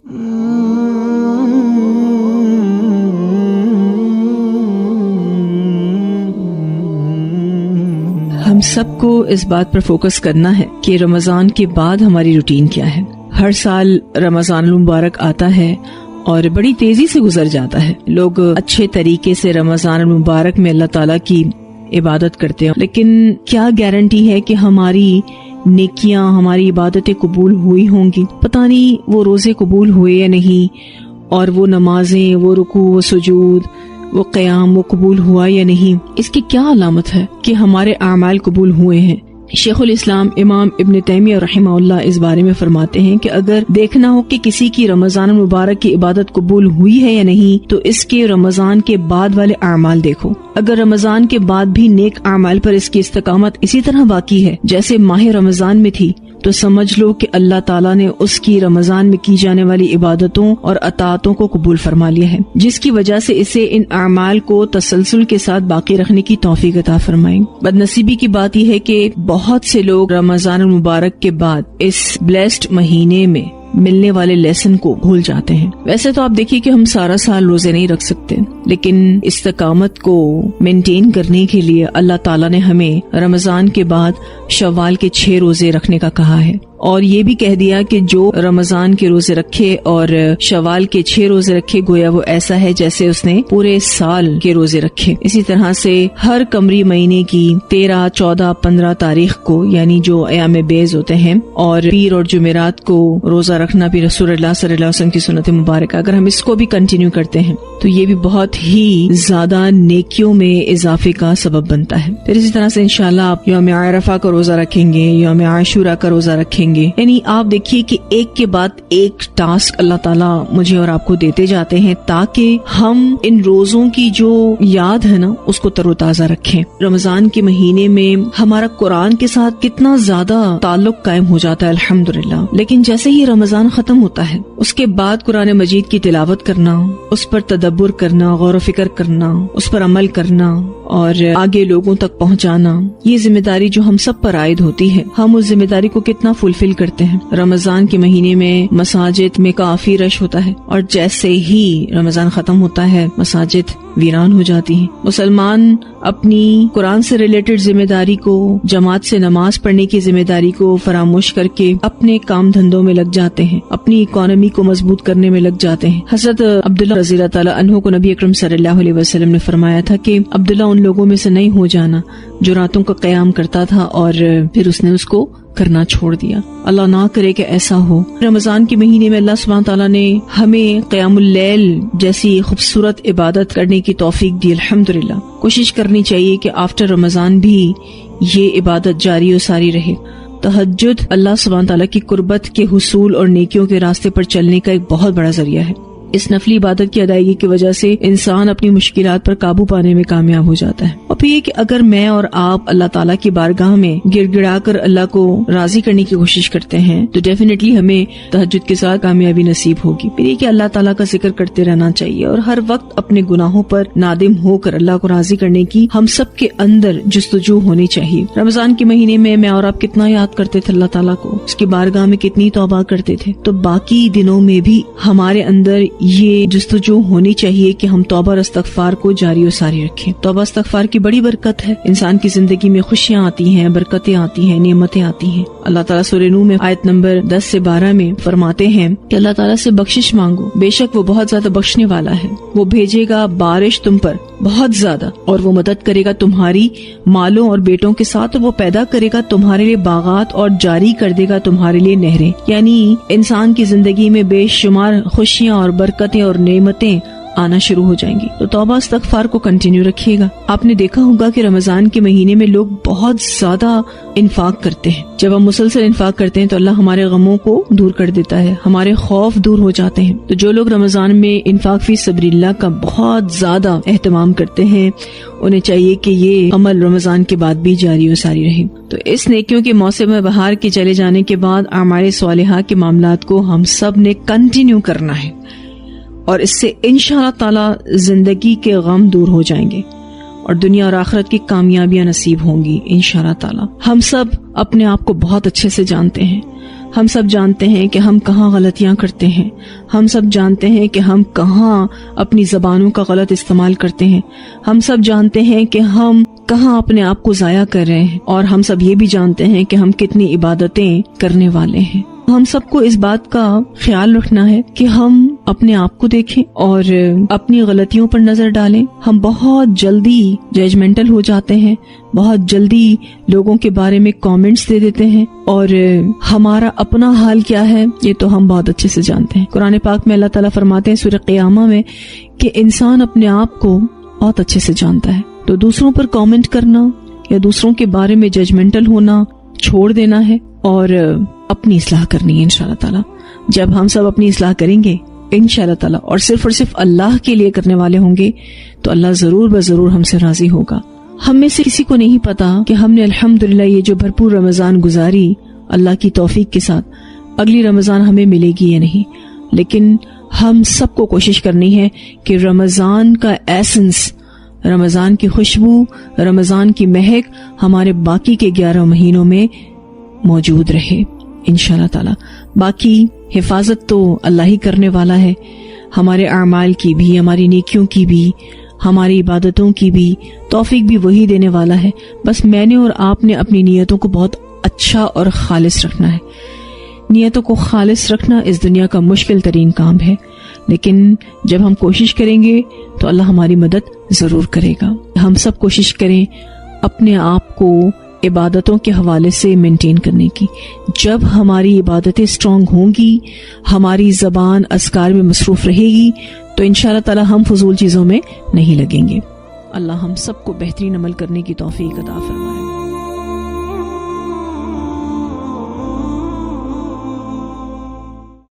ہم سب کو اس بات پر فوکس کرنا ہے کہ رمضان کے بعد ہماری روٹین کیا ہے. ہر سال رمضان المبارک آتا ہے اور بڑی تیزی سے گزر جاتا ہے. لوگ اچھے طریقے سے رمضان المبارک میں اللہ تعالیٰ کی عبادت کرتے ہیں، لیکن کیا گارنٹی ہے کہ ہماری نیکیاں، ہماری عبادتیں قبول ہوئی ہوں گی؟ پتہ نہیں وہ روزے قبول ہوئے یا نہیں، اور وہ نمازیں، وہ رکوع، وہ سجود، وہ قیام، وہ قبول ہوا یا نہیں. اس کی کیا علامت ہے کہ ہمارے اعمال قبول ہوئے ہیں؟ شیخ الاسلام امام ابن تیمیہ رحمہ اللہ اس بارے میں فرماتے ہیں کہ اگر دیکھنا ہو کہ کسی کی رمضان المبارک کی عبادت قبول ہوئی ہے یا نہیں، تو اس کے رمضان کے بعد والے اعمال دیکھو. اگر رمضان کے بعد بھی نیک اعمال پر اس کی استقامت اسی طرح باقی ہے جیسے ماہ رمضان میں تھی، تو سمجھ لو کہ اللہ تعالیٰ نے اس کی رمضان میں کی جانے والی عبادتوں اور اطاعتوں کو قبول فرما لیا ہے، جس کی وجہ سے اسے ان اعمال کو تسلسل کے ساتھ باقی رکھنے کی توفیق عطا فرمائیں. بدنصیبی کی بات یہ ہے کہ بہت سے لوگ رمضان المبارک کے بعد اس بلیسڈ مہینے میں ملنے والے لیسن کو بھول جاتے ہیں. ویسے تو آپ دیکھیے کہ ہم سارا سال روزے نہیں رکھ سکتے، لیکن استقامت کو مینٹین کرنے کے لیے اللہ تعالیٰ نے ہمیں رمضان کے بعد شوال کے 6 روزے رکھنے کا کہا ہے، اور یہ بھی کہہ دیا کہ جو رمضان کے روزے رکھے اور شوال کے 6 روزے رکھے گویا وہ ایسا ہے جیسے اس نے پورے سال کے روزے رکھے. اسی طرح سے ہر قمری مہینے کی 13، 14، 15 تاریخ کو، یعنی جو ایام بیض ہوتے ہیں، اور پیر اور جمعرات کو روزہ رکھنا بھی رسول اللہ صلی اللہ علیہ وسلم کی سنت مبارکہ، اگر ہم اس کو بھی کنٹینیو کرتے ہیں تو یہ بھی بہت ہی زیادہ نیکیوں میں اضافے کا سبب بنتا ہے. پھر اسی طرح سے انشاءاللہ آپ یوم عرفہ کا روزہ رکھیں گے، یوم عاشورہ کا روزہ رکھیں گے. یعنی آپ دیکھیے کہ ایک کے بعد ایک ٹاسک اللہ تعالیٰ مجھے اور آپ کو دیتے جاتے ہیں تاکہ ہم ان روزوں کی جو یاد ہے نا اس کو تر و تازہ رکھیں. رمضان کے مہینے میں ہمارا قرآن کے ساتھ کتنا زیادہ تعلق قائم ہو جاتا ہے الحمدللہ، لیکن جیسے ہی رمضان ختم ہوتا ہے اس کے بعد قرآن مجید کی تلاوت کرنا، اس پر تدبر کرنا، غور و فکر کرنا، اس پر عمل کرنا اور آگے لوگوں تک پہنچانا، یہ ذمہ داری جو ہم سب پر عائد ہوتی ہے، ہم اس ذمہ داری کو کتنا فلفل کرتے ہیں. رمضان کے مہینے میں مساجد میں کافی رش ہوتا ہے، اور جیسے ہی رمضان ختم ہوتا ہے مساجد ویران ہو جاتی ہیں. مسلمان اپنی قرآن سے ریلیٹڈ ذمہ داری کو، جماعت سے نماز پڑھنے کی ذمہ داری کو فراموش کر کے اپنے کام دھندوں میں لگ جاتے ہیں، اپنی اکانومی کو مضبوط کرنے میں لگ جاتے ہیں. حضرت عبداللہ رضی اللہ تعالیٰ عنہ کو نبی اکرم صلی اللہ علیہ وسلم نے فرمایا تھا کہ عبداللہ ان لوگوں میں سے نہیں ہو جانا جو راتوں کا قیام کرتا تھا اور پھر اس نے اس کو کرنا چھوڑ دیا. اللہ نہ کرے کہ ایسا ہو. رمضان کے مہینے میں اللہ سبحانہ تعالیٰ نے ہمیں قیام اللیل جیسی خوبصورت عبادت کرنے کی توفیق دی. الحمدللہ کوشش کرنی چاہیے کہ آفٹر رمضان بھی یہ عبادت جاری و ساری رہے. تہجد اللہ سبحانہ تعالیٰ کی قربت کے حصول اور نیکیوں کے راستے پر چلنے کا ایک بہت بڑا ذریعہ ہے. اس نفلی عبادت کی ادائیگی کی وجہ سے انسان اپنی مشکلات پر قابو پانے میں کامیاب ہو جاتا ہے. اور پھر یہ کہ اگر میں اور آپ اللہ تعالیٰ کی بارگاہ میں گڑ گڑا کر اللہ کو راضی کرنے کی کوشش کرتے ہیں تو ڈیفینیٹلی ہمیں تہجد کے ساتھ کامیابی نصیب ہوگی. پھر یہ کہ اللہ تعالیٰ کا ذکر کرتے رہنا چاہیے اور ہر وقت اپنے گناہوں پر نادم ہو کر اللہ کو راضی کرنے کی ہم سب کے اندر جستجو ہونی چاہیے. رمضان کے مہینے میں اور آپ کتنا یاد کرتے تھے اللہ تعالیٰ کو، اس کی بارگاہ میں کتنی توبہ کرتے تھے، تو باقی دنوں میں بھی ہمارے اندر یہ جستجو ہونی چاہیے کہ ہم توبہ اور استغفار کو جاری و ساری رکھیں. توبہ استغفار کی بڑی برکت ہے. انسان کی زندگی میں خوشیاں آتی ہیں، برکتیں آتی ہیں، نعمتیں آتی ہیں. اللہ تعالیٰ سورہ نوح میں آیت نمبر 10 سے 12 میں فرماتے ہیں کہ اللہ تعالیٰ سے بخشش مانگو، بے شک وہ بہت زیادہ بخشنے والا ہے. وہ بھیجے گا بارش تم پر بہت زیادہ، اور وہ مدد کرے گا تمہاری مالوں اور بیٹوں کے ساتھ، وہ پیدا کرے گا تمہارے لیے باغات اور جاری کر دے گا تمہارے لیے نہریں. یعنی انسان کی زندگی میں بے شمار خوشیاں اور برکتیں اور نعمتیں آنا شروع ہو جائیں گی. تو توبہ استغفار کو کنٹینیو رکھیے گا. آپ نے دیکھا ہوگا کہ رمضان کے مہینے میں لوگ بہت زیادہ انفاق کرتے ہیں. جب ہم مسلسل انفاق کرتے ہیں تو اللہ ہمارے غموں کو دور کر دیتا ہے، ہمارے خوف دور ہو جاتے ہیں. تو جو لوگ رمضان میں انفاق فی سبیل اللہ کا بہت زیادہ اہتمام کرتے ہیں انہیں چاہیے کہ یہ عمل رمضان کے بعد بھی جاری و ساری رہے. تو اس نیکیوں کے موسم بہار کے چلے جانے کے بعد اعمال صالحہ کے معاملات کو ہم سب نے کنٹینیو کرنا ہے، اور اس سے انشاءاللہ تعالی زندگی کے غم دور ہو جائیں گے اور دنیا اور آخرت کی کامیابیاں نصیب ہوں گی انشاءاللہ تعالی. ہم سب اپنے آپ کو بہت اچھے سے جانتے ہیں. ہم سب جانتے ہیں کہ ہم کہاں غلطیاں کرتے ہیں، ہم سب جانتے ہیں کہ ہم کہاں اپنی زبانوں کا غلط استعمال کرتے ہیں، ہم سب جانتے ہیں کہ ہم کہاں اپنے آپ کو ضائع کر رہے ہیں، اور ہم سب یہ بھی جانتے ہیں کہ ہم کتنی عبادتیں کرنے والے ہیں۔ ہم سب کو اس بات کا خیال رکھنا ہے کہ ہم اپنے آپ کو دیکھیں اور اپنی غلطیوں پر نظر ڈالیں۔ ہم بہت جلدی ججمنٹل ہو جاتے ہیں، بہت جلدی لوگوں کے بارے میں کامنٹس دے دیتے ہیں، اور ہمارا اپنا حال کیا ہے یہ تو ہم بہت اچھے سے جانتے ہیں۔ قرآن پاک میں اللہ تعالیٰ فرماتے ہیں سورہ قیامہ میں کہ انسان اپنے آپ کو بہت اچھے سے جانتا ہے، تو دوسروں پر کامنٹ کرنا یا دوسروں کے بارے میں ججمنٹل ہونا چھوڑ دینا ہے اور اپنی اصلاح کرنی ہے انشاءاللہ تعالیٰ۔ جب ہم سب اپنی اصلاح کریں گے انشاءاللہ تعالیٰ اور صرف اللہ کے لیے کرنے والے ہوں گے تو اللہ ضرور بضرور ہم سے راضی ہوگا۔ ہم میں سے کسی کو نہیں پتا کہ ہم نے الحمدللہ یہ جو بھرپور رمضان گزاری اللہ کی توفیق کے ساتھ، اگلی رمضان ہمیں ملے گی یا نہیں، لیکن ہم سب کو کوشش کرنی ہے کہ رمضان کا ایسنس، رمضان کی خوشبو، رمضان کی مہک ہمارے باقی کے 11 مہینوں میں موجود رہے انشاءاللہ تعالی۔ باقی حفاظت تو اللہ ہی کرنے والا ہے، ہمارے اعمال کی بھی، ہماری نیکیوں کی بھی، ہماری عبادتوں کی بھی توفیق بھی وہی دینے والا ہے۔ بس میں نے اور آپ نے اپنی نیتوں کو بہت اچھا اور خالص رکھنا ہے۔ نیتوں کو خالص رکھنا اس دنیا کا مشکل ترین کام ہے، لیکن جب ہم کوشش کریں گے تو اللہ ہماری مدد ضرور کرے گا۔ ہم سب کوشش کریں اپنے آپ کو عبادتوں کے حوالے سے مینٹین کرنے کی۔ جب ہماری عبادتیں اسٹرانگ ہوں گی، ہماری زبان اذکار میں مصروف رہے گی، تو انشاءاللہ تعالی ہم فضول چیزوں میں نہیں لگیں گے۔ اللہ ہم سب کو بہترین عمل کرنے کی توفیق عطا فرمائے۔